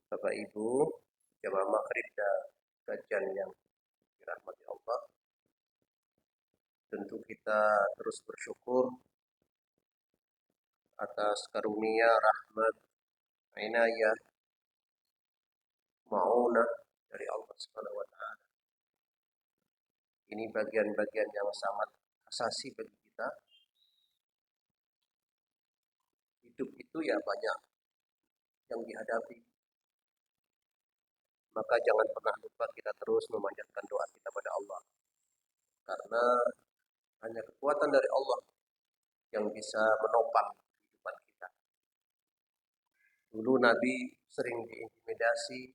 Bapak Ibu, jamaah maghrib dan kajian yang dirahmati Allah, tentu kita terus bersyukur atas karunia, rahmat, inayah, ma'unah dari Allah Subhanahu wa taala. Ini bagian-bagian yang sangat asasi bagi kita. Hidup itu ya banyak yang dihadapi. Maka jangan pernah lupa kita terus memanjatkan doa kita pada Allah. Karena hanya kekuatan dari Allah yang bisa menopang kehidupan kita. Dulu Nabi sering diintimidasi,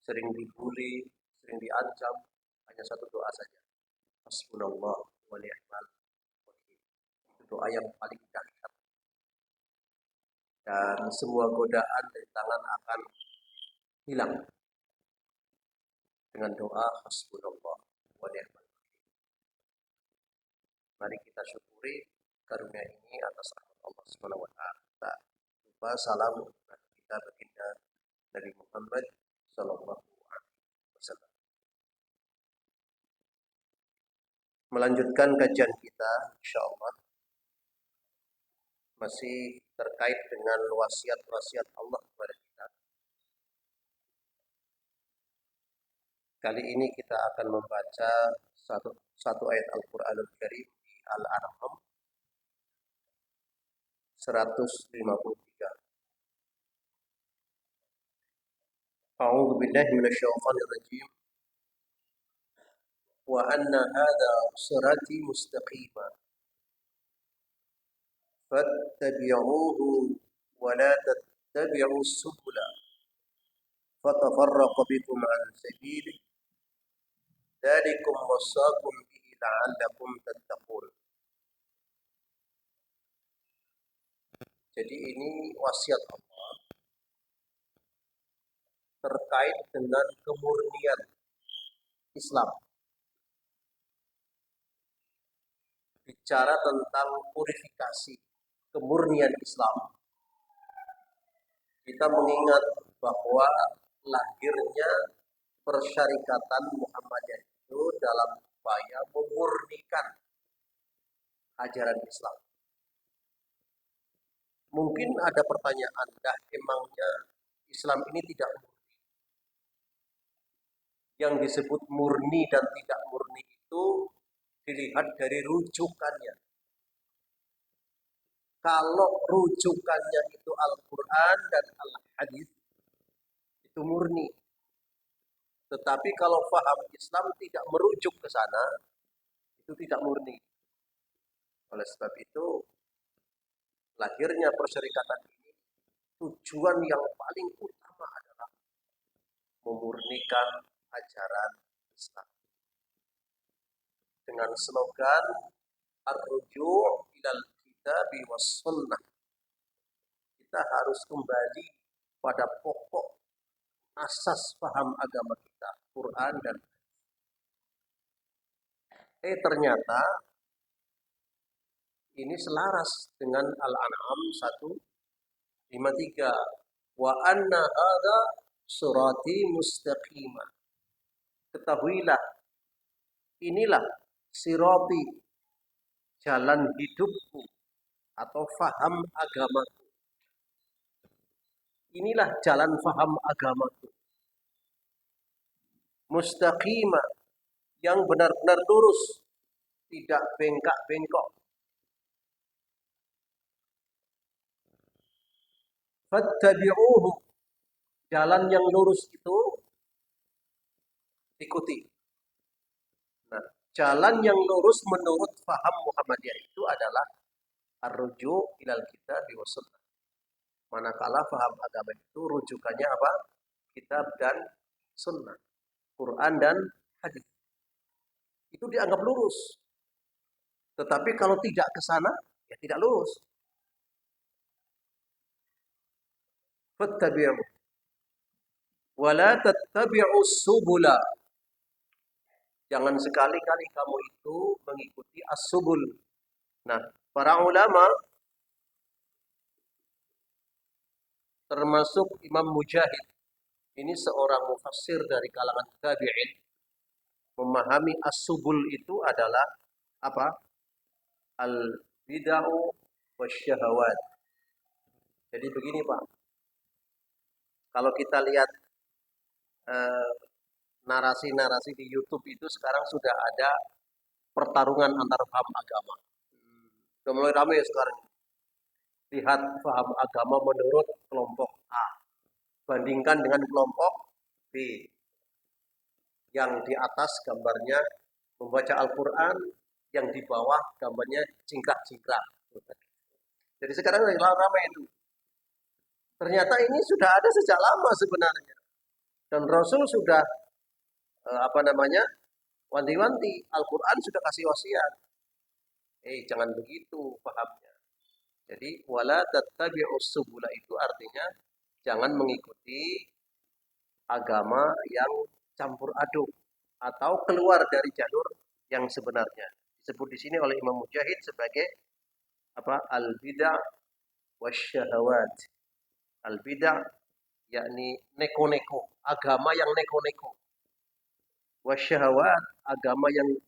sering dibully, sering diancam, hanya satu doa saja. Hasbunallah wa ni'mal wakil. Itu doa yang paling dahsyat. Dan semua godaan dari tangan akan hilang dengan doa hasbunallah wa ni'mal wakil. Mari kita syukuri karunia ini atas rahmat Allah Subhanahu wa taala. Tak lupa salam kita baginda Nabi Muhammad sallallahu alaihi wasallam. Melanjutkan kajian kita insyaallah masih terkait dengan wasiat-wasiat Allah kepada kita. Kali ini kita akan membaca satu ayat Al-Qur'anul Karim di Al-An'am 153. A'udzu billahi minasyaitonir rajim. Wa anna hadza sirati mustaqima fattabi'uhu wa la tattabi'us subula fatafarraqa bikum 'an sabilihi dzalikum wasaqum bihi la'allakum tattaqun. Jadi ini wasiat Allah terkait dengan kemurnian Islam. Bicara tentang purifikasi kemurnian Islam. Kita mengingat bahwa lahirnya persyarikatan Muhammadiyah itu dalam upaya memurnikan ajaran Islam. Mungkin ada pertanyaan, dah emangnya Islam ini tidak murni? Yang disebut murni dan tidak murni itu dilihat dari rujukannya. Kalau rujukannya itu Al-Quran dan Al-Hadis, itu murni. Tetapi kalau faham Islam tidak merujuk ke sana, itu tidak murni. Oleh sebab itu, lahirnya persyarikatan ini, tujuan yang paling utama adalah memurnikan ajaran Islam. Dengan slogan Ar-Ruju' ilal Kitabi was Sunnah. Kita harus kembali pada pokok asas paham agama kita, Quran dan ternyata ini selaras dengan Al-An'am 153. Wa anna hadza surati mustaqimah. Ketahuilah, inilah sirati, jalan hidupku atau faham agamaku. Inilah jalan faham agamaku. Mustaqimah, yang benar-benar lurus, tidak bengkak-bengkok. Fattabi'uhu, jalan yang lurus itu ikuti. Nah, jalan yang lurus menurut faham Muhammadiyah itu adalah ar-ruju' ilal kitabi was sunnah. Manakala faham agama itu rujukannya apa? Kitab dan sunnah, Quran dan hadis. Itu dianggap lurus. Tetapi kalau tidak ke sana, ya tidak lurus. Fattabi'u wa la tattabi'us subula. Jangan sekali-kali kamu itu mengikuti as-subul. Nah, para ulama termasuk Imam Mujahid. Ini seorang mufassir dari kalangan tabi'in, memahami as-subul itu adalah apa? Al-bid'ah wasyahawat. Jadi begini Pak, kalau kita lihat eh, narasi-narasi di YouTube itu sekarang sudah ada pertarungan antar paham agama. Sudah mulai ramai sekarang. Lihat paham agama menurut kelompok A, bandingkan dengan kelompok B. Yang di atas gambarnya membaca Al-Quran, yang di bawah gambarnya cingkrak-cingkrak. Jadi sekarang ramai itu. Ternyata ini sudah ada sejak lama sebenarnya. Dan Rasul sudah wanti-wanti. Al-Quran sudah kasih wasiat. Jangan begitu pahamnya. Jadi wala tattabi'us subula itu artinya jangan mengikuti agama yang campur aduk atau keluar dari jalur yang sebenarnya. Disebut di sini oleh Imam Mujahid sebagai al-bid'ah wasyahawat. Al-bid'ah yakni neko-neko, agama yang neko-neko. Wasyahawat, agama yang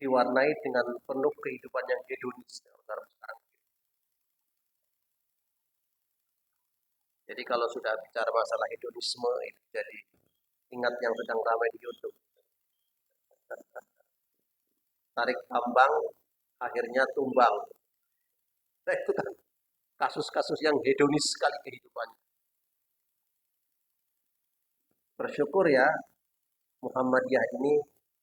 diwarnai dengan penuh kehidupan yang hedonis. Jadi kalau sudah bicara masalah hedonisme itu jadi ingat yang sedang ramai di YouTube. Tarik tambang, akhirnya tumbang. Nah, itu kan kasus-kasus yang hedonis sekali kehidupannya. Bersyukur ya, Muhammadiyah ini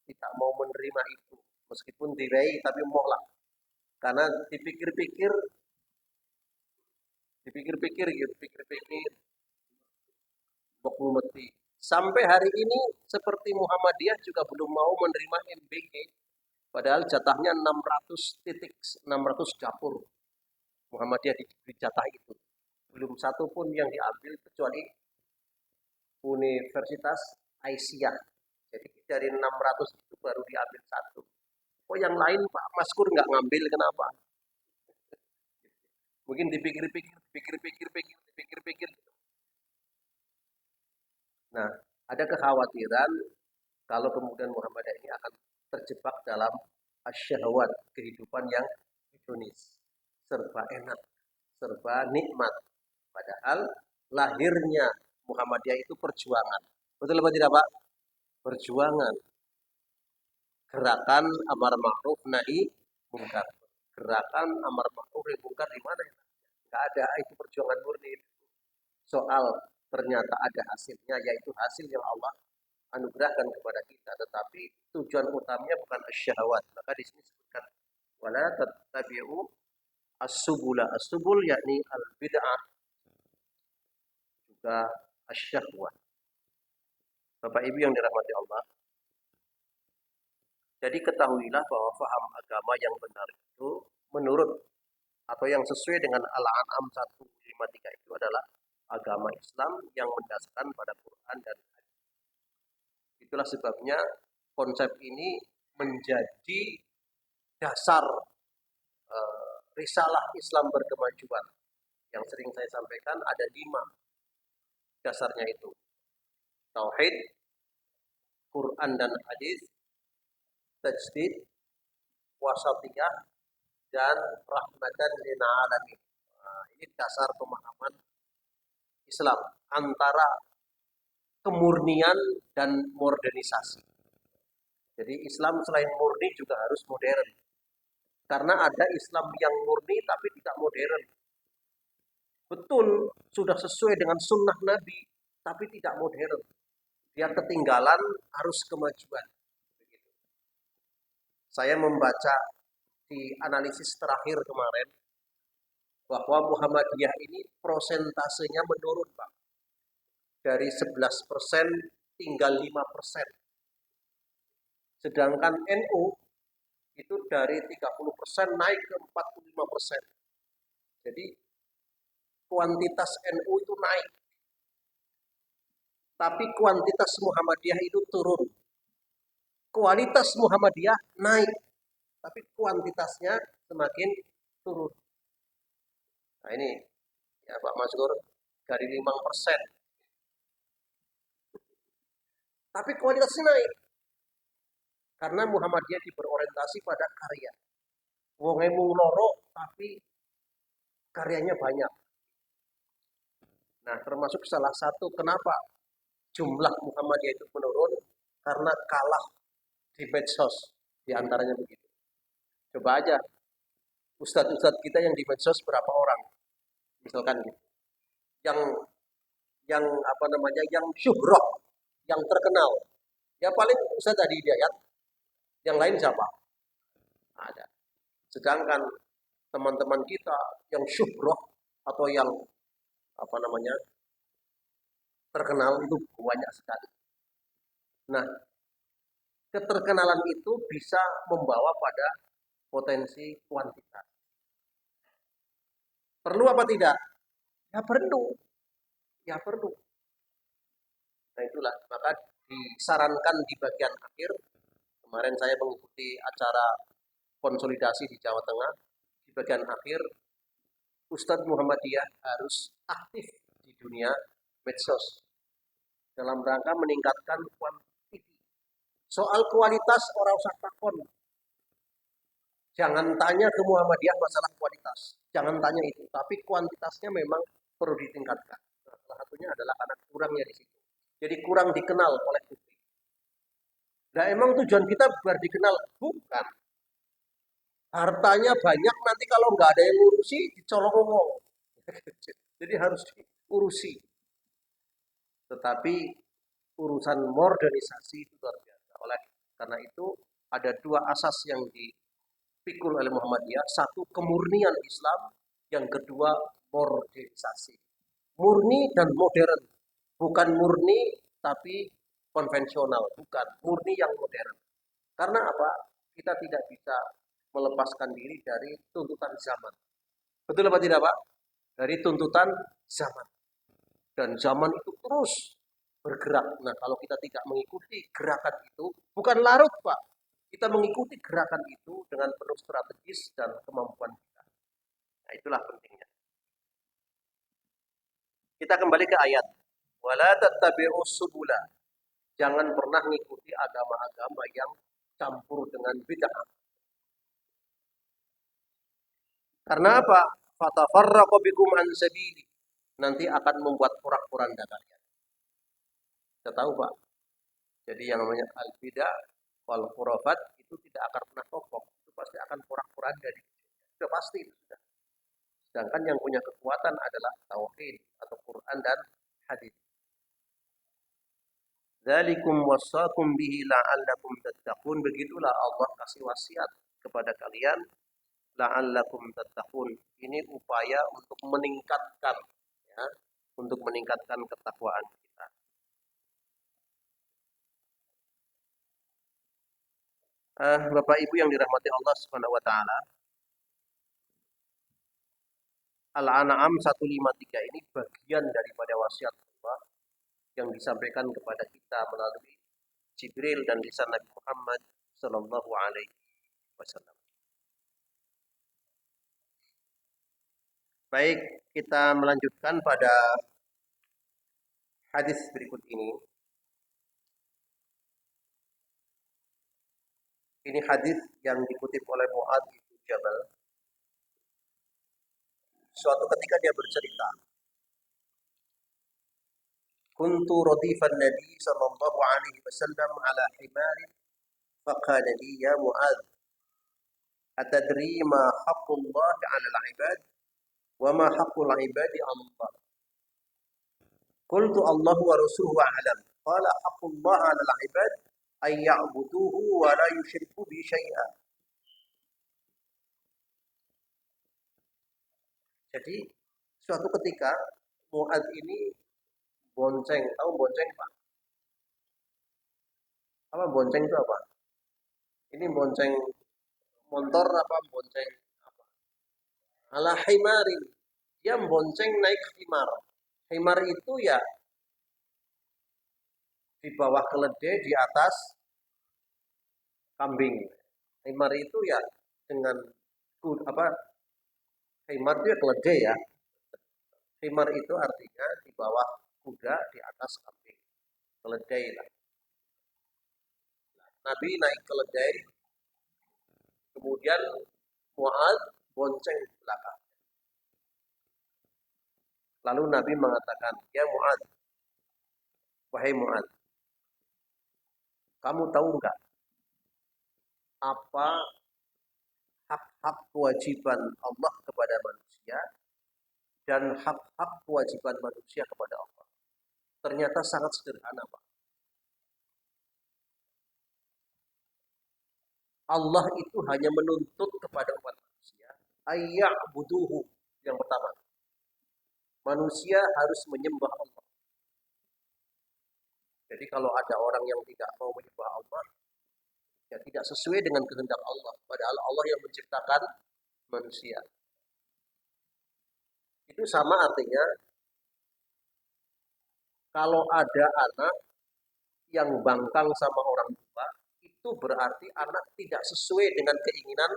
tidak mau menerima itu. Meskipun dirai, tapi mau lah. Karena dipikir-pikir mati. Sampai hari ini seperti Muhammadiyah juga belum mau menerima MBG. Padahal jatahnya 600 dapur. Muhammadiyah di jatah itu. Belum satu pun yang diambil kecuali Universitas Aisyah. Jadi dari 600 itu baru diambil satu. Oh yang lain Pak Maskur nggak ngambil, kenapa? Mungkin dipikir-pikir. Nah, ada kekhawatiran kalau kemudian Muhammadiyah ini akan terjebak dalam asyahwat, kehidupan yang hedonis, serba enak, serba nikmat. Padahal lahirnya Muhammadiyah itu perjuangan. Betul apa tidak Pak? Perjuangan. Gerakan amar ma'ruf nahi mungkar. Gerakan amar ma'ruf nahi mungkar di mana? Enggak ada, itu perjuangan murni. Soal ternyata ada hasilnya, yaitu hasil yang Allah anugerahkan kepada kita. Tetapi tujuan utamanya bukan syahwat. Maka di sini disebutkan wala tattabi'u as-subula. As-subul yakni al-bid'ah juga asyahwat. Bapak Ibu yang dirahmati Allah. Jadi ketahuilah bahwa faham agama yang benar itu menurut atau yang sesuai dengan Al-An'am 153 itu adalah agama Islam yang mendasarkan pada Quran dan hadis. Itulah sebabnya konsep ini menjadi dasar risalah Islam berkemajuan. Yang sering saya sampaikan ada 5 dasarnya itu. Tauhid, Quran dan hadis, tajdid, wasatiyah, dan rahmatan lil alamin. Ini dasar pemahaman Islam antara kemurnian dan modernisasi. Jadi Islam selain murni juga harus modern. Karena ada Islam yang murni tapi tidak modern. Betul, sudah sesuai dengan sunnah Nabi, tapi tidak modern. Dia ketinggalan arus kemajuan. Saya membaca di analisis terakhir kemarin, bahwa Muhammadiyah ini prosentasenya menurun, Pak. Dari 11% tinggal 5%. Sedangkan NU itu dari 30% naik ke 45%. Jadi kuantitas NU itu naik. Tapi kuantitas Muhammadiyah itu turun. Kualitas Muhammadiyah naik. Tapi kuantitasnya semakin turun. Nah ini ya Pak Maskur, dari 5%. Tapi kualitasnya naik. Karena Muhammadiyah berorientasi pada karya. Wong emung loro tapi karyanya banyak. Nah, termasuk salah satu kenapa jumlah Muhammadiyah itu menurun karena kalah di medsos, di antaranya begitu. Coba aja ustadz-ustadz kita yang di medsos berapa orang, misalkan gitu. Yang apa namanya, yang syuhroh, yang terkenal. Ya paling Ustadz tadi Hidayat, yang lain siapa? Ada. Sedangkan teman-teman kita yang syuhroh atau yang apa namanya terkenal itu banyak sekali. Nah, keterkenalan itu bisa membawa pada potensi kuantitas. Perlu apa tidak? Ya perlu. Ya perlu. Nah itulah, maka disarankan di bagian akhir, kemarin saya mengikuti acara konsolidasi di Jawa Tengah, di bagian akhir Ustadz Muhammadiyah harus aktif di dunia medsos dalam rangka meningkatkan kuantiti. Soal kualitas orang usah takon. Jangan tanya ke Muhammadiyah masalah kualitas. Jangan tanya itu. Tapi kuantitasnya memang perlu ditingkatkan. Nah, salah satunya adalah karena kurangnya di situ. Jadi kurang dikenal oleh publik. Nah emang tujuan kita biar dikenal? Bukan. Hartanya banyak, nanti kalau nggak ada yang ngurusi, dicolong ngomong. Jadi harus diurusi. Tetapi urusan modernisasi itu luar biasa. Oleh karena itu ada dua asas yang dipikul oleh Muhammadiyah. Satu, kemurnian Islam. Yang kedua, modernisasi. Murni dan modern. Bukan murni tapi konvensional. Bukan. Murni yang modern. Karena apa? Kita tidak bisa melepaskan diri dari tuntutan zaman. Betul apa tidak, Pak? Dari tuntutan zaman. Dan zaman itu terus bergerak. Nah, kalau kita tidak mengikuti gerakan itu, bukan larut, Pak. Kita mengikuti gerakan itu dengan penuh strategis dan kemampuan kita. Nah, itulah pentingnya. Kita kembali ke ayat. Wala tattabi'us subula. Jangan pernah mengikuti agama-agama yang campur dengan bid'ah. Karena apa? Fatafarraqu bikum an sabili. Nanti akan membuat porak-poranda kalian. Kita tahu, Pak. Jadi yang namanya al-bidah wal khurafat itu tidak akan pernah kokoh. Itu pasti akan porak-poranda di ujungnya. Sudah pasti itu sudah. Sedangkan yang punya kekuatan adalah tauhid atau Quran dan hadis. Dzalikum wasaqum bihi la'allakum tattaqun. Begitulah Allah kasih wasiat kepada kalian la'allakum tattaqun. Ini upaya untuk meningkatkan, ya, untuk meningkatkan ketakwaan kita. Bapak Ibu yang dirahmati Allah Subhanahu wa taala, Al-An'am 153 ini bagian daripada wasiat Allah yang disampaikan kepada kita melalui Jibril dan lisan Nabi Muhammad sallallahu alaihi wasallam. Baik, kita melanjutkan pada hadis berikut ini. Ini hadis yang dikutip oleh Mu'adz bin Jabal. Suatu ketika dia bercerita, "Kuntu radifan Nabi sallallahu alaihi wasallam ala himar, faqala li ya Mu'adz, atadri ma haqqullah 'ala al-'ibad wa ma haqqul 'ibadi 'ala Allah?" Qultu Allah wa rasuluhu a'lam. Qala haqqullah 'ala al-'ibad ay ya'buduhu wa la yusyriku bi syai'a. Jadi suatu ketika Mu'adz ini bonceng, tahu bonceng Pak? Apa bonceng itu apa? Ini bonceng motor apa bonceng apa? Ala himarin. Dia bonceng naik himar. Himar itu ya di bawah keledai, di atas kambing. Himar itu ya dengan apa? Himar itu ya keledai ya. Himar itu artinya di bawah kuda, di atas kambing. Keledai lah. Nabi naik keledai, kemudian Mu'adz bonceng di belakang. Lalu Nabi mengatakan, ya Mu'adz, wahai Mu'adz, kamu tahu nggak apa hak-hak kewajiban Allah kepada manusia dan hak-hak kewajiban manusia kepada Allah? Ternyata sangat sederhana, Pak. Allah itu hanya menuntut kepada umat manusia ayya'buduhu. Yang pertama, manusia harus menyembah Allah. Jadi kalau ada orang yang tidak mau menyembah Allah, ya tidak sesuai dengan kehendak Allah. Padahal Allah yang menciptakan manusia. Itu sama artinya kalau ada anak yang bangkang sama orang tua, itu berarti anak tidak sesuai dengan keinginan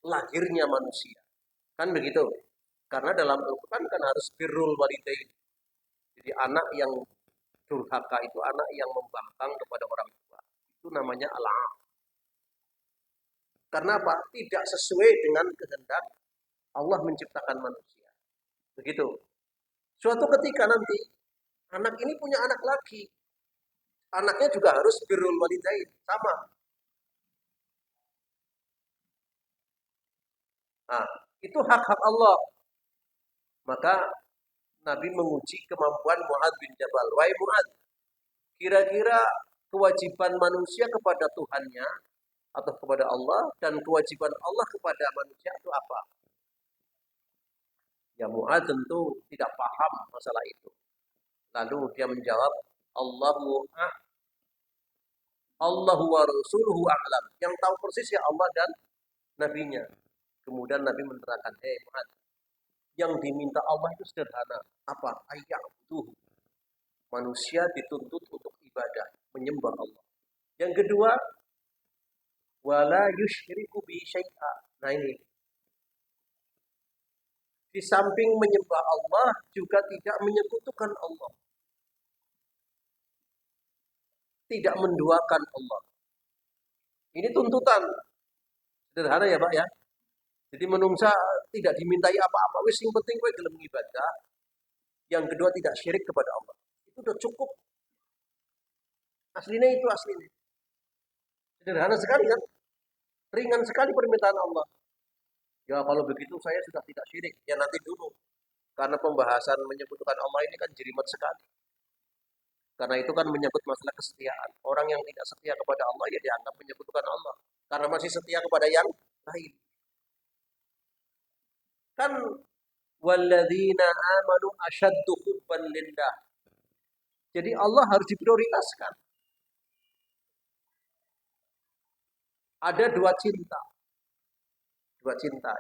lahirnya manusia. Kan begitu? Karena dalam Al-Quran kan harus birrul walidain. Jadi anak yang durhaka itu anak yang membangkang kepada orang tua. Itu namanya al-aq. Karena apa? Tidak sesuai dengan kehendak Allah menciptakan manusia. Begitu. Suatu ketika nanti anak ini punya anak lagi. Anaknya juga harus birrul walidain, sama. Nah, itu hak-hak Allah. Maka Nabi menguji kemampuan Mu'adz bin Jabal. Wahai Mu'adz, kira-kira kewajiban manusia kepada Tuhannya atau kepada Allah dan kewajiban Allah kepada manusia itu apa? Ya Mu'adz tentu tidak paham masalah itu. Lalu dia menjawab, Allahu wa rasuluhu a'lam. Yang tahu persis ya Allah dan nabinya. Kemudian Nabi menerangkan, Mu'adz, yang diminta Allah itu sederhana. Apa? Ayya'buduhu. Manusia dituntut untuk ibadah, menyembah Allah. Yang kedua, wala yusyriku bi syai'a. Nah ini. Di samping menyembah Allah juga tidak menyekutukan Allah. Tidak menduakan Allah. Ini tuntutan. Sederhana ya Pak ya. Jadi menungsa tidak dimintai apa-apa. Wis yang penting kowe gelem ibadah. Yang kedua tidak syirik kepada Allah. Itu udah cukup. Aslinya itu aslinya. Sederhana sekali kan? Ringan sekali permintaan Allah. Ya kalau begitu saya sudah tidak syirik. Ya nanti dulu. Karena pembahasan menyebutkan Allah ini kan jelimet sekali. Karena itu kan menyangkut masalah kesetiaan. Orang yang tidak setia kepada Allah ya dianggap menyebutkan Allah. Karena masih setia kepada yang lain. Kan walladzina amanu asyaddu hubban lillah. Jadi Allah harus diprioritaskan. Ada dua cinta. Dua cinta.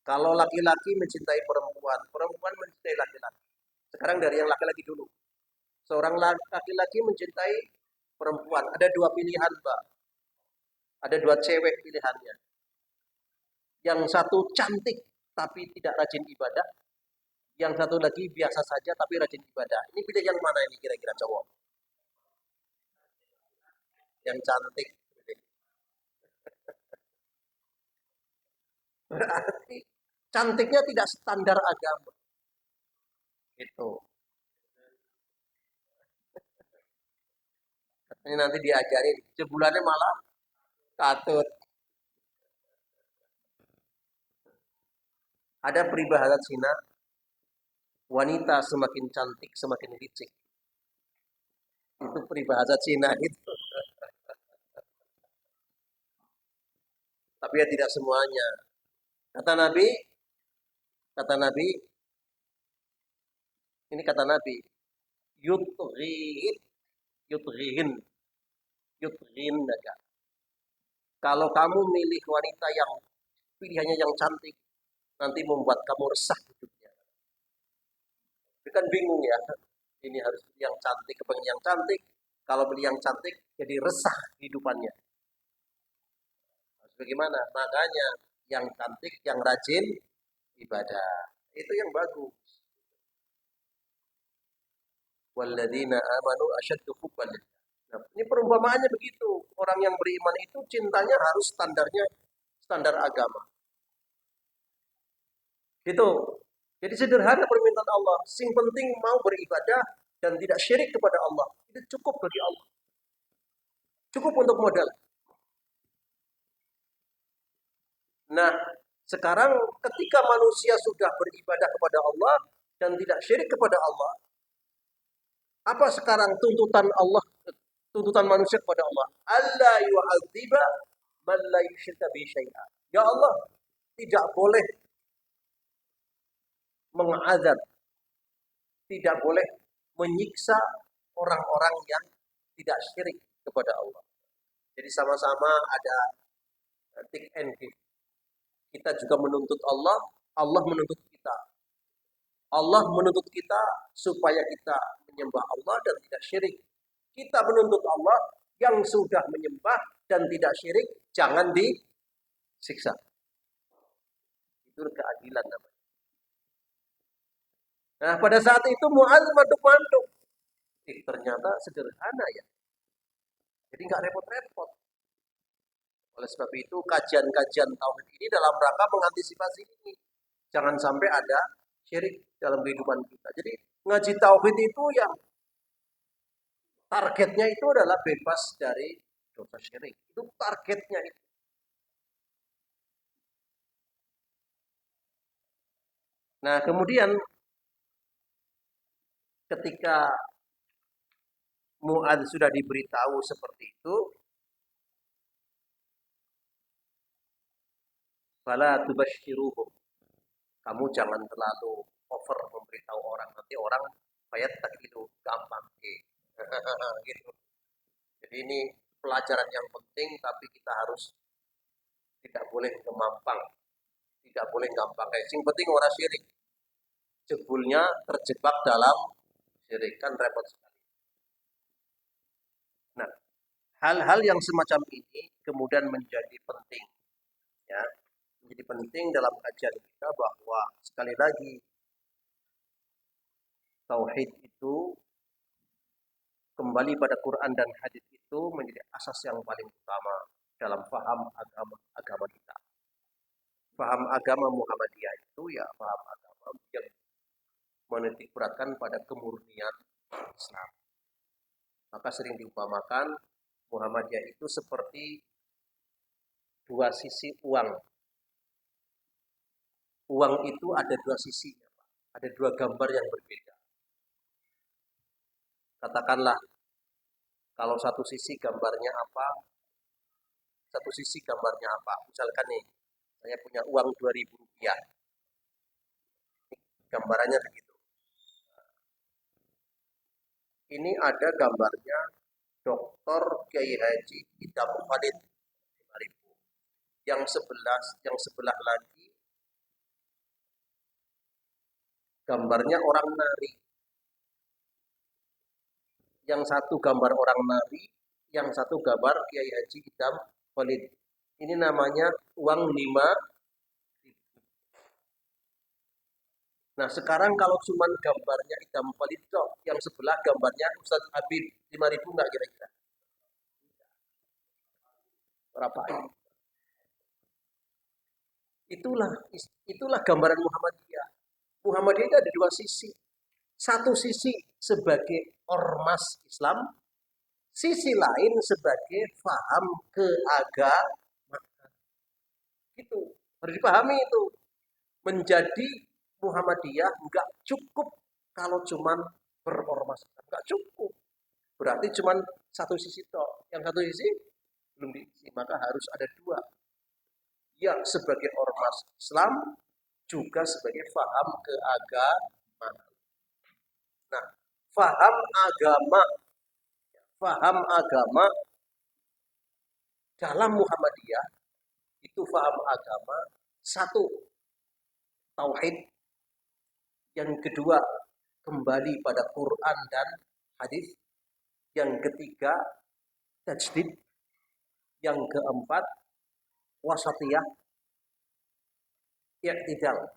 Kalau laki-laki mencintai perempuan, perempuan mencintai laki-laki. Sekarang dari yang laki-laki dulu. Seorang laki-laki mencintai perempuan. Ada dua pilihan, Mbak. Ada dua cewek pilihannya. Yang satu cantik tapi tidak rajin ibadah. Yang satu lagi biasa saja tapi rajin ibadah. Ini pilih yang mana ini kira-kira cowok? Yang cantik. Berarti cantiknya tidak standar agama. Itu. Ini nanti diajarin. Sebulannya malah katut. Ada peribahasa Cina, wanita semakin cantik semakin licik. Itu peribahasa Cina itu. Tapi ya tidak semuanya. Kata Nabi, kata Nabi, ini kata Nabi, yutghin, yutghin, yutghin aja. Kalau kamu milih wanita yang pilihannya yang cantik, nanti membuat kamu resah hidupnya. Itu kan bingung ya. Ini harus pilih yang cantik, kepengen yang cantik. Kalau pilih yang cantik, jadi resah hidupannya. Harus bagaimana? Makanya yang cantik, yang rajin ibadah. Itu yang bagus. Walladzina amanu asyaddu hubban lillah. Nah, ini perumpamaannya begitu. Orang yang beriman itu cintanya harus standarnya standar agama. Gitu. Jadi sederhana permintaan Allah. Sing penting mau beribadah dan tidak syirik kepada Allah. Itu cukup bagi Allah. Cukup untuk modal. Nah, sekarang ketika manusia sudah beribadah kepada Allah dan tidak syirik kepada Allah, apa sekarang tuntutan Allah, tuntutan manusia kepada Allah? Alla yu'adziba man la yusyrika bi syai'a. Ya Allah, tidak boleh mengazab, tidak boleh menyiksa orang-orang yang tidak syirik kepada Allah. Jadi sama-sama ada take and give. Kita juga menuntut Allah, Allah menuntut kita. Allah menuntut kita supaya kita menyembah Allah dan tidak syirik. Kita menuntut Allah yang sudah menyembah dan tidak syirik, jangan disiksa. Itu keadilan namanya. Nah, pada saat itu Mu'adz mantuk-mantuk. Ternyata sederhana ya. Jadi nggak repot-repot. Oleh sebab itu kajian-kajian tauhid ini dalam rangka mengantisipasi ini. Jangan sampai ada syirik dalam kehidupan kita. Jadi ngaji tauhid itu yang targetnya itu adalah bebas dari dosa syirik. Itu targetnya itu. Nah, kemudian ketika Mu'adz sudah diberitahu seperti itu, fala tubashiruhum. Kamu jangan terlalu over memberitahu orang. Nanti orang bayat tak gitu gampang. Gitu. Jadi ini pelajaran yang penting, tapi kita harus tidak boleh kemampang, tidak boleh gampang. Yang penting orang syirik. Jebulnya terjebak dalam syirik kan repot sekali. Nah, hal-hal yang semacam ini kemudian menjadi penting, ya, menjadi penting dalam kajian kita bahwa sekali lagi tauhid itu kembali pada Quran dan hadis itu menjadi asas yang paling utama dalam paham agama kita. Paham agama Muhammadiyah itu ya paham agama yang menitik beratkan pada kemurnian Islam. Maka sering diumpamakan Muhammadiyah itu seperti dua sisi uang. Uang itu ada dua sisinya, Pak. Ada dua gambar yang berbeda. Katakanlah kalau satu sisi gambarnya apa, satu sisi gambarnya apa. Misalkan nih, saya punya uang 2.000 rupiah. Gambarannya begitu. Ini ada gambarnya Dr. Kiai Haji Idam Khalid 5.000. Yang sebelah lagi gambarnya orang nari. Yang satu gambar orang nari, yang satu gambar Kiai Haji Idam Khalid. Ini namanya uang 5. Nah sekarang kalau cuma gambarnya Idam Khalid, yang sebelah gambarnya Ustaz Habib 5.000 nggak kira-kira? Berapa ini? Itulah gambaran Muhammadiyah. Muhammadiyah itu ada dua sisi. Satu sisi sebagai ormas Islam, sisi lain sebagai faham keagamaan. Itu harus dipahami itu. Menjadi Muhammadiyah nggak cukup kalau cuman berormas, nggak cukup. Berarti cuman satu sisi toh. Yang satu sisi belum diisi, maka harus ada dua. Yang sebagai ormas Islam juga sebagai faham keagamaan. Nah, faham agama dalam Muhammadiyah itu faham agama satu tauhid, yang kedua kembali pada Quran dan hadis, yang ketiga tajdid, yang keempat wasatiyah, i'tidal.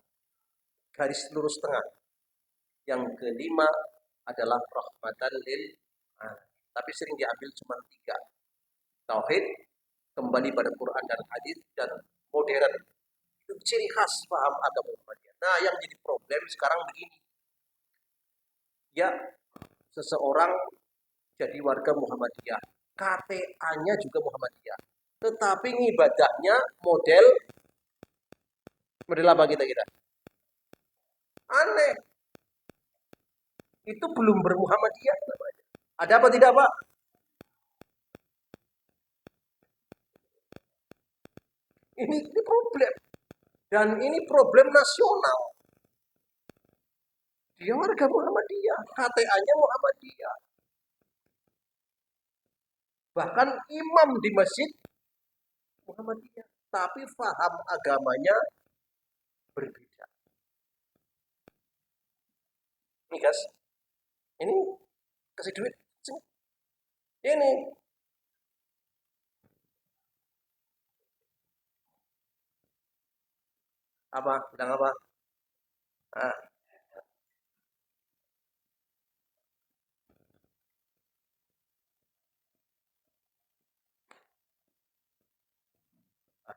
garis lurus tengah. Yang kelima adalah rahmatan lil alamin. Tapi sering diambil cuma tiga. Tauhid, kembali pada Quran dan hadis, dan modern. Itu ciri khas paham agama Muhammadiyah. Nah, yang jadi problem sekarang begini. Ya, seseorang jadi warga Muhammadiyah. KTA-nya juga Muhammadiyah. Tetapi ibadahnya model apa kita? Aneh. Itu belum bermuhammadiyah namanya. Ada apa tidak, Pak? Ini problem. Dan ini problem nasional. Dia warga Muhammadiyah, KTA-nya Muhammadiyah. Bahkan imam di masjid Muhammadiyah, tapi faham agamanya berbeda. Ini guys, ini kasih duit. Ini apa? Bilang apa? Nah,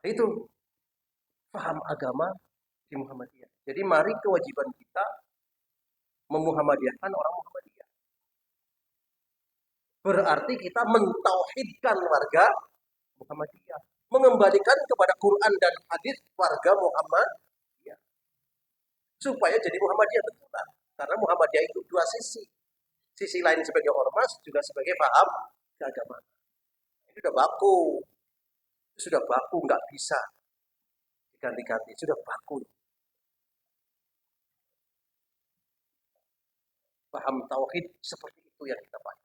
itu paham agama di Muhammadiyah. Jadi mari kewajiban kita memuhammadiyahkan orang Muhammadiyah. Berarti kita mentauhidkan warga Muhammadiyah, mengembalikan kepada Quran dan hadis warga Muhammadiyah supaya jadi Muhammadiyah betulan. Karena Muhammadiyah itu dua sisi. Sisi lain sebagai ormas, juga sebagai paham keagamaan. Ini sudah baku, nggak bisa diganti-ganti, sudah baku. Paham tauhid seperti itu yang kita paham.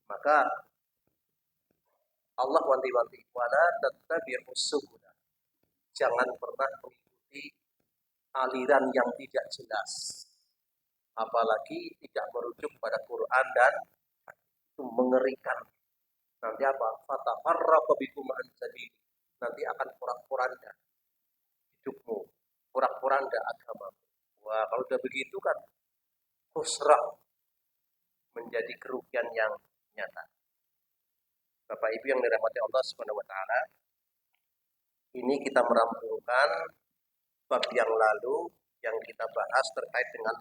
Maka Allah wanti-wanti wala tattabi'us subula. Jangan pernah mengikuti aliran yang tidak jelas. Apalagi tidak merujuk pada Quran dan itu mengerikan. Nanti apa? Fatafarraqu bikum an sabili. Nanti akan porak-poranda hidupmu, porak-poranda agama. Wah, kalau udah begitu kan khusrah, menjadi kerugian yang nyata. Bapak Ibu yang dirahmati Allah Subhanahu wa taala, ini kita merampungkan bab yang lalu yang kita bahas terkait dengan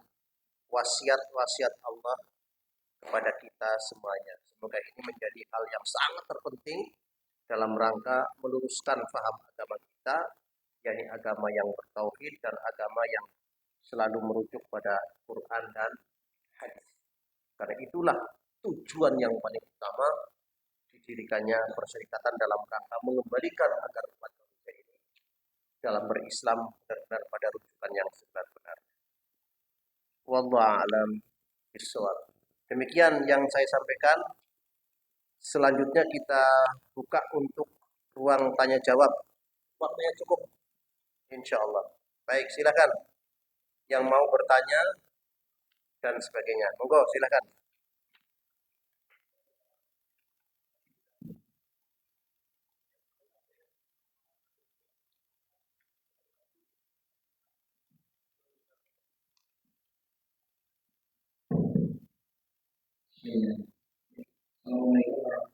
wasiat-wasiat Allah kepada kita semuanya. Semoga ini menjadi hal yang sangat terpenting dalam rangka meluruskan faham agama kita, yakni agama yang bertauhid dan agama yang selalu merujuk pada Quran dan hadis. Karena itulah tujuan yang paling utama didirikannya perserikatan dalam rangka mengembalikan agar umat manusia ini dalam berislam benar-benar pada rujukan yang sebenar-benar. Wallahu a'lam bishawab. Demikian yang saya sampaikan. Selanjutnya kita buka untuk ruang tanya jawab. Waktunya cukup, insya Allah. Baik, silakan. Yang mau bertanya dan sebagainya. Monggo, silakan. Assalamualaikum warahmatullahi